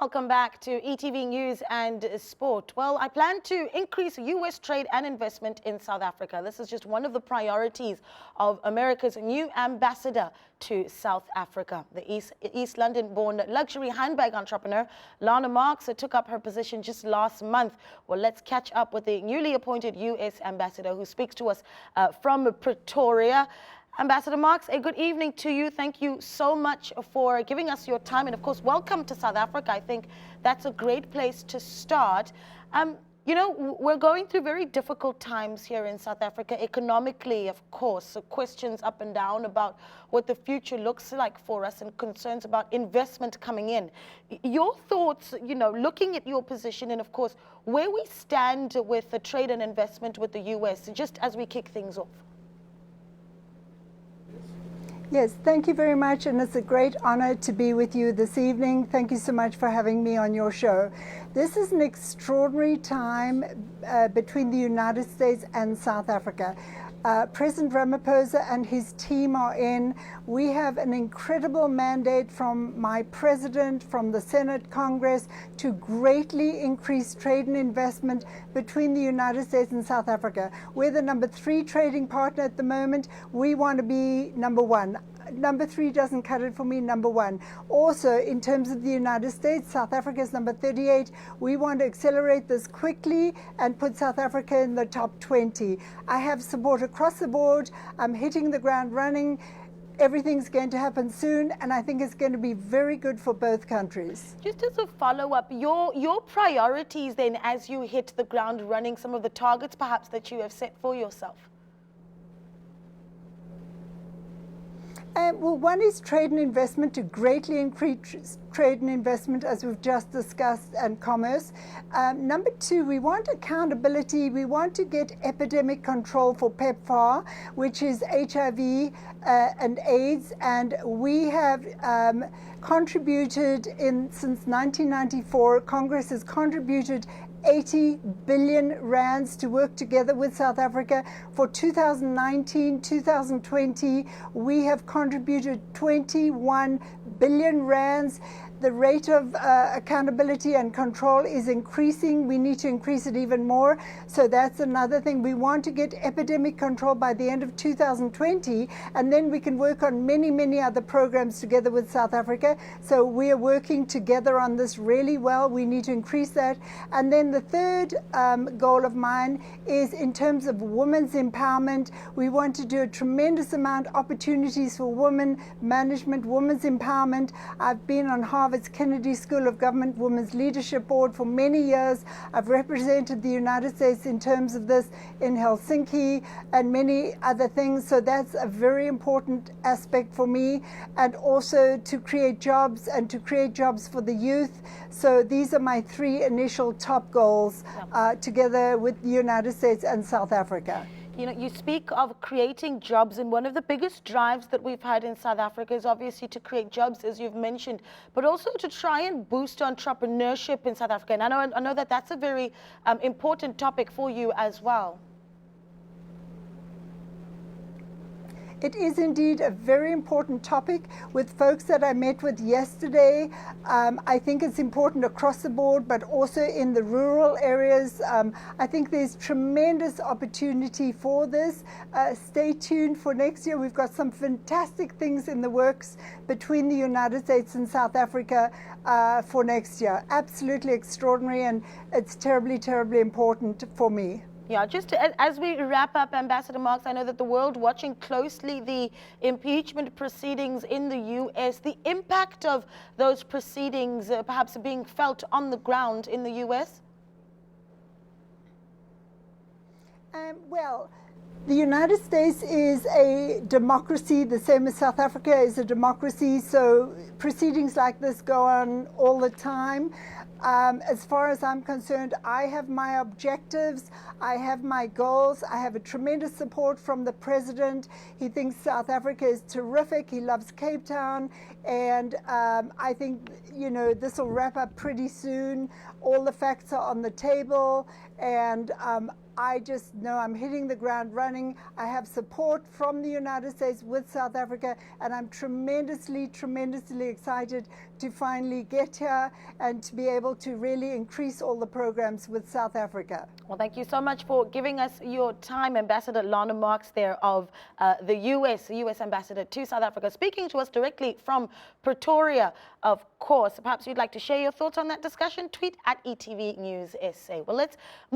Welcome back to eTV News and Sport. Well, I plan to increase U.S. trade and investment in South Africa. This is just one of the priorities of America's new ambassador to South Africa. The East London-born luxury handbag entrepreneur Lana Marks took up her position just last month. Well, let's catch up with the newly appointed U.S. ambassador who speaks to us from Pretoria. Ambassador Marks, a good evening to you. Thank you so much for giving us your time. And of course, welcome to South Africa. I think that's a great place to start. You know, we're going through very difficult times here in South Africa, economically, of course. So questions up and down about what the future looks like for us and concerns about investment coming in. Your thoughts, you know, looking at your position and, of course, where we stand with the trade and investment with the U.S., just as we kick things off. Yes, thank you very much, and it's a great honor to be with you this evening. Thank you so much for having me on your show. This is an extraordinary time between the United States and South Africa. President Ramaphosa and his team are in. We have an incredible mandate from my president, from the Senate, Congress, to greatly increase trade and investment between the United States and South Africa. We're the #3 trading partner at the moment. We want to be #1. #3 doesn't cut it for me, #1. Also, in terms of the United States, South Africa is #38. We want to accelerate this quickly and put South Africa in the top 20. I have support across the board. I'm hitting the ground running. Everything's going to happen soon, and I think it's going to be very good for both countries. Just as a follow-up, your priorities then as you hit the ground running, some of the targets perhaps that you have set for yourself? Well, one is trade and investment, to greatly increase trade and investment, as we've just discussed, and commerce. #2, we want accountability. We want to get epidemic control for PEPFAR, which is HIV and AIDS, and we have contributed since 1994. Congress has contributed 80 billion rands to work together with South Africa. For 2019, 2020, we have contributed 21 billion rands. The rate of accountability and control is increasing. We need to increase it even more. So that's another thing. We want to get epidemic control by the end of 2020, and then we can work on many, many other programs together with South Africa. So we are working together on this really well. We need to increase that. And then the third goal of mine is in terms of women's empowerment. We want to do a tremendous amount of opportunities for women management, women's empowerment. I've been on Harvard's Kennedy School of Government Women's Leadership Board for many years. I've represented the United States in terms of this in Helsinki and many other things. So that's a very important aspect for me, and also to create jobs and to create jobs for the youth. So these are my 3 initial top goals together with the United States and South Africa. You know, you speak of creating jobs, and one of the biggest drives that we've had in South Africa is obviously to create jobs, as you've mentioned, but also to try and boost entrepreneurship in South Africa. And I know that that's a very important topic for you as well. It is indeed a very important topic. With folks that I met with yesterday, I think it's important across the board, but also in the rural areas. I think there's tremendous opportunity for this. Stay tuned for next year. We've got some fantastic things in the works between the United States and South Africa for next year. Absolutely extraordinary, and it's terribly, terribly important for me. Yeah, just as we wrap up, Ambassador Marks, I know that the world watching closely the impeachment proceedings in the U.S., the impact of those proceedings perhaps being felt on the ground in the U.S.? Well, the United States is a democracy, the same as South Africa is a democracy, so proceedings like this go on all the time. As far as I'm concerned, I have my objectives, I have my goals, I have a tremendous support from the president. He thinks South Africa is terrific, he loves Cape Town, and I think, you know, this will wrap up pretty soon. All the facts are on the table, and I just know I'm hitting the ground running. I have support from the United States with South Africa, and I'm tremendously excited to finally get here and to be able to really increase all the programs with South Africa. Well, thank you so much for giving us your time, Ambassador Lana Marks there of the U.S. Ambassador to South Africa, speaking to us directly from Pretoria, of course. Perhaps you'd like to share your thoughts on that discussion. Tweet at eTV News SA. Well, let's